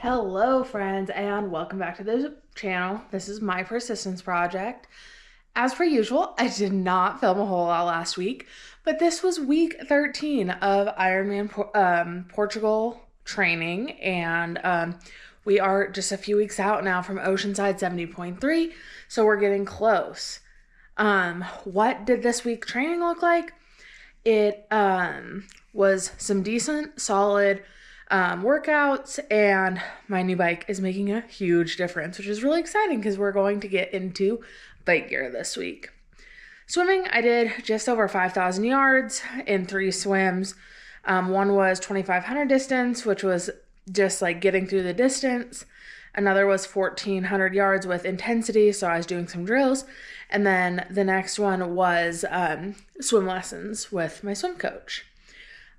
Hello friends and welcome back to the channel. This is My Persistence Project. As per usual, I did not film a whole lot last week, but this was week 13 of Ironman Portugal training, and we are just a few weeks out now from Oceanside 70.3, so we're getting close. What did this week training look like? It was some decent, solid workouts, and my new bike is making a huge difference, which is really exciting because we're going to get into bike gear this week. Swimming, I did just over 5,000 yards in 3 swims. One was 2,500 distance, which was just like getting through the distance. Another was 1,400 yards with intensity, so I was doing some drills. And then the next one was swim lessons with my swim coach.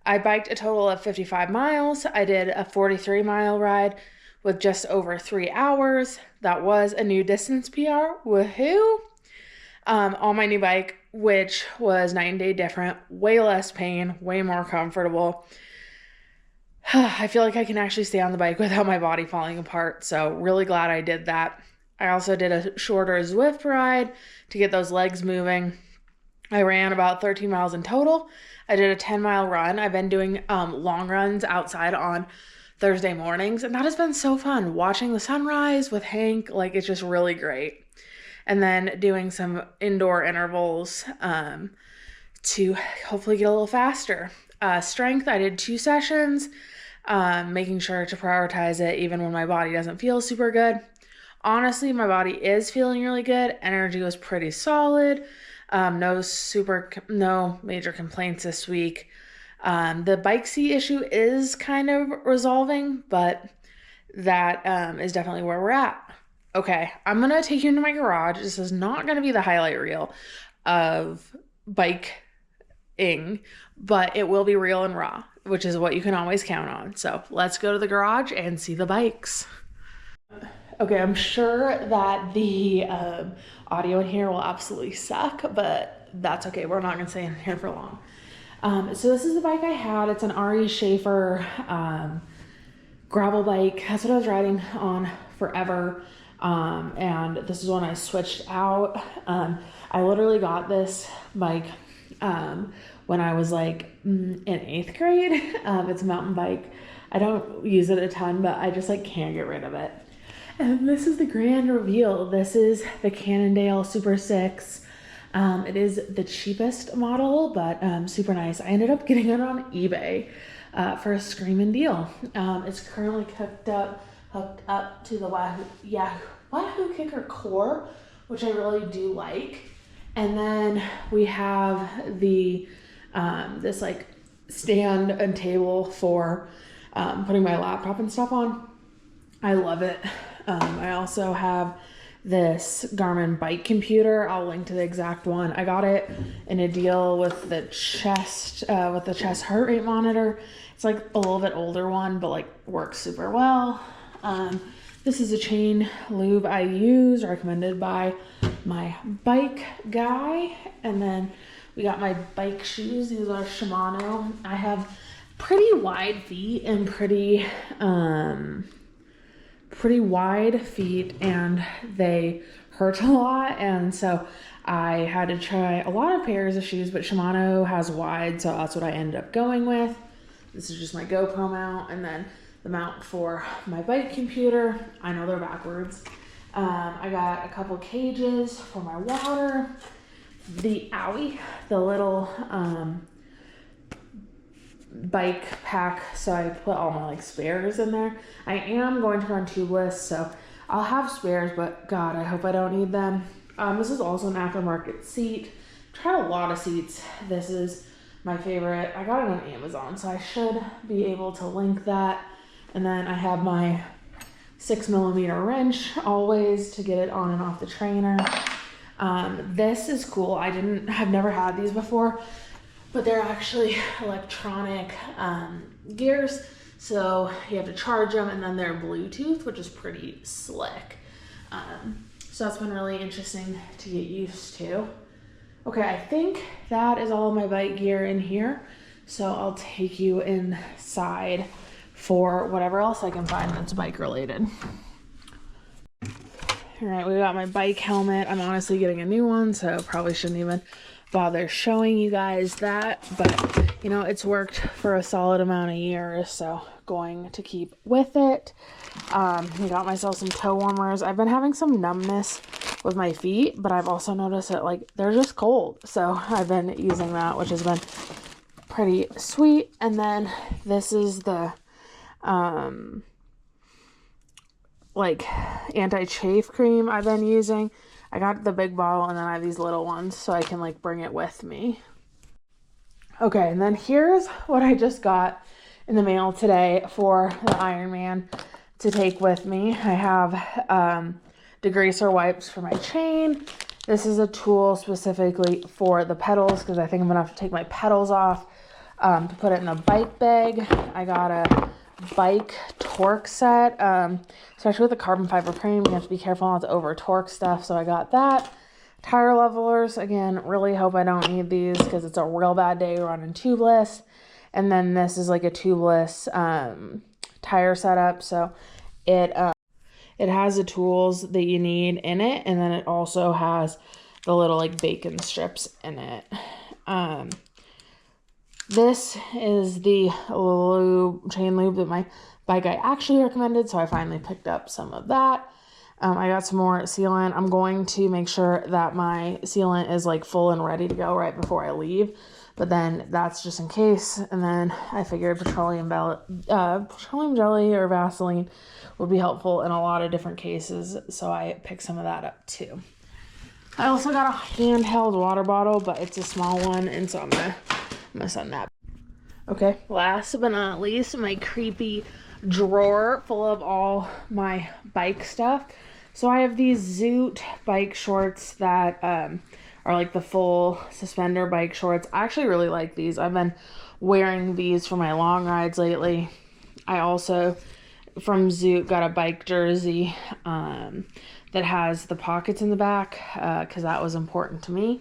I biked a total of 55 miles. I did a 43-mile ride with just over 3 hours. That was a new distance PR. Woohoo! On my new bike, which was night and day different, way less pain, way more comfortable. I feel like I can actually stay on the bike without my body falling apart, so really glad I did that. I also did a shorter Zwift ride to get those legs moving. I ran about 13 miles in total. I did a 10-mile run. I've been doing long runs outside on Thursday mornings, and that has been so fun. Watching the sunrise with Hank, like, it's just really great. And then doing some indoor intervals to hopefully get a little faster. Strength, I did 2 sessions, making sure to prioritize it even when my body doesn't feel super good. Honestly, my body is feeling really good. Energy was pretty solid. No major complaints this week. The bike seat issue is kind of resolving, but that is definitely where we're at. Okay, I'm going to take you into my garage. This is not going to be the highlight reel of biking, but it will be real and raw, which is what you can always count on. So let's go to the garage and see the bikes. Okay, I'm sure that the audio in here will absolutely suck, but that's okay. We're not going to stay in here for long. So this is the bike I had. It's an R.E. Schaefer gravel bike. That's what I was riding on forever. And this is when I switched out. I literally got this bike when I was like in 8th grade. It's a mountain bike. I don't use it a ton, but I just like can't get rid of it. And this is the grand reveal. This is the Cannondale Super 6. It is the cheapest model, but super nice. I ended up getting it on eBay for a screaming deal. It's currently hooked up to the Wahoo Kicker Core, which I really do like. And then we have the this like stand and table for putting my laptop and stuff on. I love it. I also have this Garmin bike computer. I'll link to the exact one. I got it in a deal with the chest heart rate monitor. It's like a little bit older one, but like works super well. This is a chain lube I use, recommended by my bike guy. And then we got my bike shoes. These are Shimano. I have pretty wide feet and pretty wide feet, and they hurt a lot, and so I had to try a lot of pairs of shoes, but Shimano has wide, so that's what I ended up going with. This is just my GoPro mount, and then the mount for my bike computer. I know they're backwards. I got a couple cages for my water, the little bike pack, so I put all my like spares in there. I am going to run tubeless, so I'll have spares, but God, I hope I don't need them. This is also an aftermarket seat. Tried a lot of seats. This is my favorite. I got it on Amazon, so I should be able to link that. And then I have my 6mm wrench always to get it on and off the trainer. This is cool. I've never had these before, but they're actually electronic gears, so you have to charge them, and then they're Bluetooth, which is pretty slick. So that's been really interesting to get used to. Okay, I think that is all of my bike gear in here, so I'll take you inside for whatever else I can find that's bike related. All right, we got my bike helmet. I'm honestly getting a new one, so probably shouldn't even bother showing you guys that, but you know, it's worked for a solid amount of years, so going to keep with it. I got myself some toe warmers. I've been having some numbness with my feet, but I've also noticed that like they're just cold, so I've been using that, which has been pretty sweet. And then this is the like anti-chafe cream I've been using. I got the big bottle, and then I have these little ones so I can like bring it with me. Okay, and then here's what I just got in the mail today for the Ironman to take with me. I have degreaser wipes for my chain. This is a tool specifically for the pedals because I think I'm gonna have to take my pedals off to put it in a bike bag. I got a bike torque set, especially with the carbon fiber frame. You have to be careful not to over torque stuff, so I got that. Tire levelers, again, really hope I don't need these because it's a real bad day running tubeless. And then this is like a tubeless tire setup, so it has the tools that you need in it, and then it also has the little like bacon strips in it. This is the chain lube that my bike guy actually recommended, so I finally picked up some of that. I got some more sealant. I'm going to make sure that my sealant is like full and ready to go right before I leave, but then that's just in case. And then I figured petroleum jelly or Vaseline would be helpful in a lot of different cases, so I picked some of that up too. I also got a handheld water bottle, but it's a small one, and so I'm gonna send that. Okay, last but not least, my creepy drawer full of all my bike stuff. So I have these Zoot bike shorts that are like the full suspender bike shorts. I actually really like these. I've been wearing these for my long rides lately. I also, from Zoot, got a bike jersey that has the pockets in the back because that was important to me.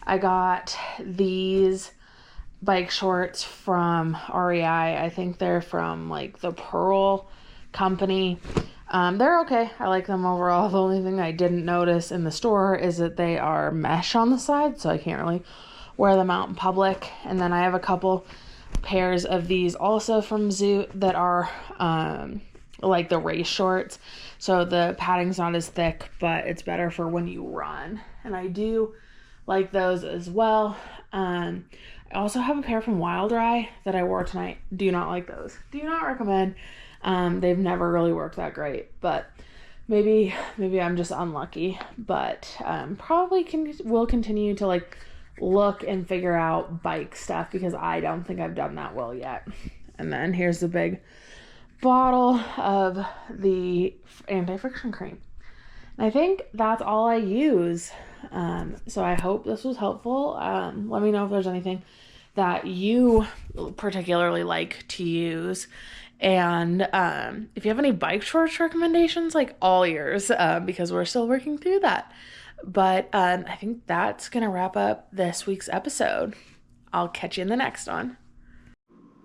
I got these bike shorts from REI. I think they're from like the Pearl company. They're okay. I like them overall. The only thing I didn't notice in the store is that they are mesh on the side, so I can't really wear them out in public. And then I have a couple pairs of these also from Zoot that are like the race shorts. So the padding's not as thick, but it's better for when you run. And I do like those as well. I also have a pair from Wild Dry that I wore tonight. Do not like those. Do not recommend. They've never really worked that great, but maybe I'm just unlucky, but probably will continue to like look and figure out bike stuff because I don't think I've done that well yet. And then here's the big bottle of the anti-friction cream. And I think that's all I use. So I hope this was helpful. Let me know if there's anything that you particularly like to use. And if you have any bike shorts recommendations, like all ears, because we're still working through that. But I think that's going to wrap up this week's episode. I'll catch you in the next one.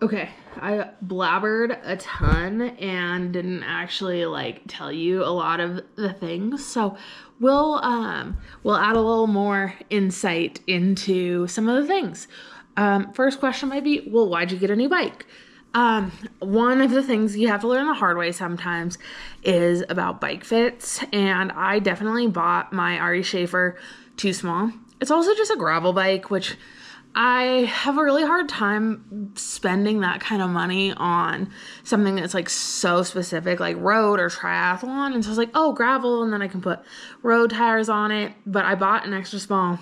Okay, I blabbered a ton and didn't actually like tell you a lot of the things. So we'll add a little more insight into some of the things. First question might be, well, why'd you get a new bike? One of the things you have to learn the hard way sometimes is about bike fits, and I definitely bought my Ari Schaefer too small. It's also just a gravel bike, which I have a really hard time spending that kind of money on something that's like so specific, like road or triathlon. And so I was like, oh, gravel, and then I can put road tires on it. But I bought an extra small.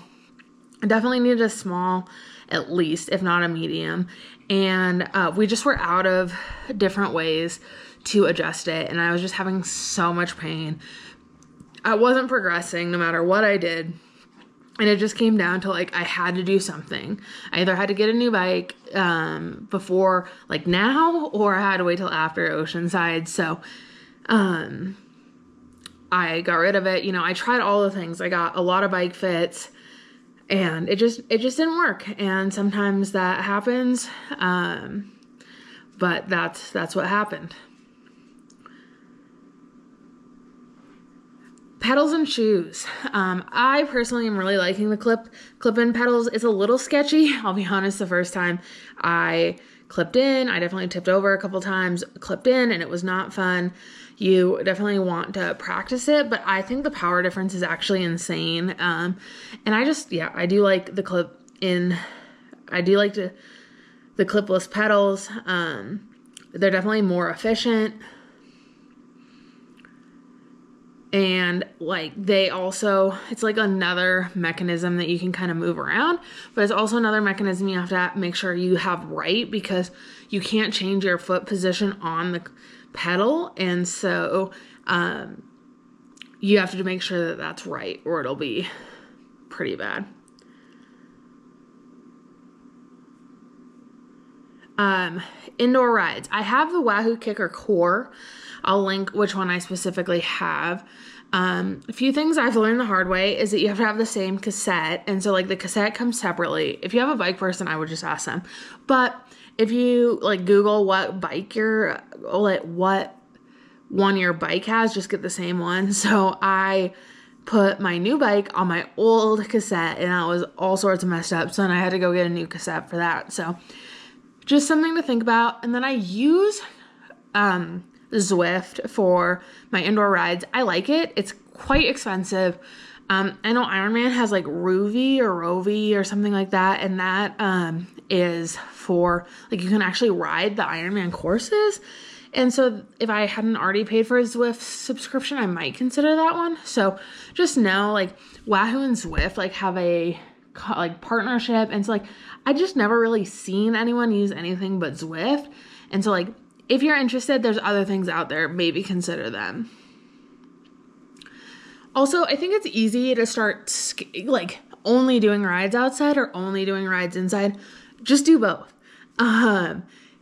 I definitely needed a small, at least, if not a medium. And we just were out of different ways to adjust it. And I was just having so much pain. I wasn't progressing no matter what I did. And it just came down to like, I had to do something. I either had to get a new bike before like now, or I had to wait till after Oceanside. So I got rid of it. You know, I tried all the things. I got a lot of bike fits and it just didn't work. And sometimes that happens. but that's what happened. Pedals and shoes. I personally am really liking the clip-in pedals. It's a little sketchy. I'll be honest, the first time I clipped in, I definitely tipped over a couple times, clipped in, and it was not fun. You definitely want to practice it, but I think the power difference is actually insane. And I do like the clip-in. I do like the clipless pedals. They're definitely more efficient. And like it's like another mechanism that you can kind of move around, but it's also another mechanism you have to make sure you have right, because you can't change your foot position on the pedal. And so you have to make sure that that's right, or it'll be pretty bad. Indoor rides. I have the Wahoo Kicker Core. I'll link which one I specifically have. A few things I've learned the hard way is that you have to have the same cassette. And so like the cassette comes separately. If you have a bike person, I would just ask them. But if you like Google what one your bike has, just get the same one. So I put my new bike on my old cassette, and that was all sorts of messed up. So then I had to go get a new cassette for that. So just something to think about. And then I use Zwift for my indoor rides. I like it. It's quite expensive. I know Ironman has like Rovi or something like that. And that is for like, you can actually ride the Ironman courses. And so if I hadn't already paid for a Zwift subscription, I might consider that one. So just know like Wahoo and Zwift like have a like partnership. And so like, I just never really seen anyone use anything but Zwift. And so like, if you're interested, there's other things out there, maybe consider them. Also, I think it's easy to start like only doing rides outside or only doing rides inside. Just do both.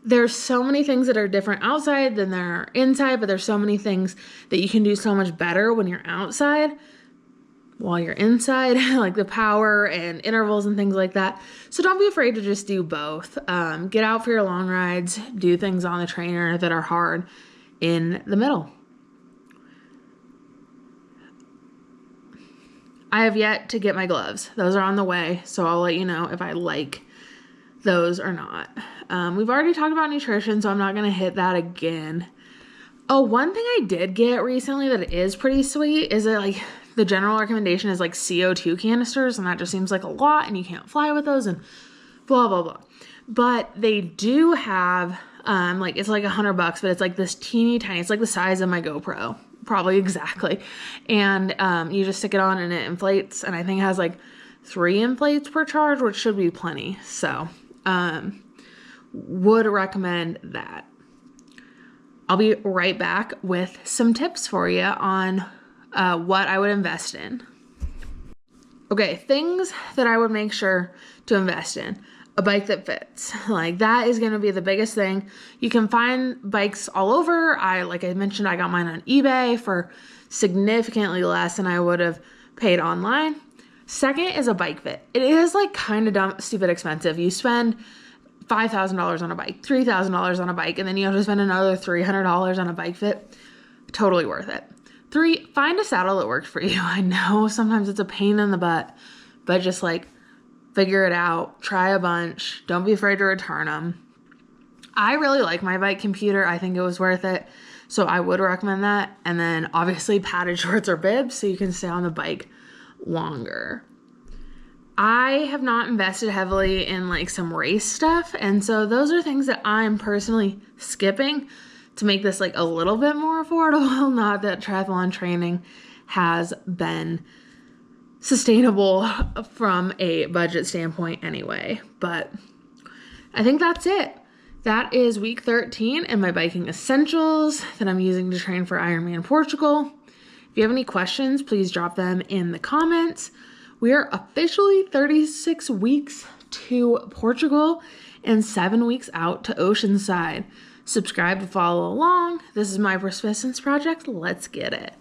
There's so many things that are different outside than there are inside, but there's so many things that you can do so much better when you're outside while you're inside, like the power and intervals and things like that. So don't be afraid to just do both. Get out for your long rides, do things on the trainer that are hard in the middle. I have yet to get my gloves. Those are on the way, so I'll let you know if I like those or not. We've already talked about nutrition, so I'm not going to hit that again. Oh, one thing I did get recently that is pretty sweet is that like the general recommendation is like CO2 canisters, and that just seems like a lot, and you can't fly with those and blah, blah, blah. But they do have, like, it's like $100, but it's like this teeny tiny, it's like the size of my GoPro, probably exactly. And you just stick it on and it inflates, and I think it has like 3 inflates per charge, which should be plenty. So, would recommend that. I'll be right back with some tips for you on what I would invest in. Okay, things that I would make sure to invest in. A bike that fits. Like that is going to be the biggest thing. You can find bikes all over. Like I mentioned, I got mine on eBay for significantly less than I would have paid online. Second is a bike fit. It is like kind of stupid expensive. You spend $5,000 on a bike, $3,000 on a bike, and then you have to spend another $300 on a bike fit. Totally worth it. 3, find a saddle that works for you. I know sometimes it's a pain in the butt, but just like figure it out, try a bunch. Don't be afraid to return them. I really like my bike computer. I think it was worth it. So I would recommend that. And then obviously padded shorts or bibs so you can stay on the bike longer. I have not invested heavily in like some race stuff. And so those are things that I'm personally skipping to make this like a little bit more affordable. Not that triathlon training has been sustainable from a budget standpoint anyway. But I think that's it. That is week 13 and my biking essentials that I'm using to train for Ironman Portugal. If you have any questions, please drop them in the comments. We are officially 36 weeks to Portugal and 7 weeks out to Oceanside. Subscribe to follow along. This is My Persistence Project. Let's get it.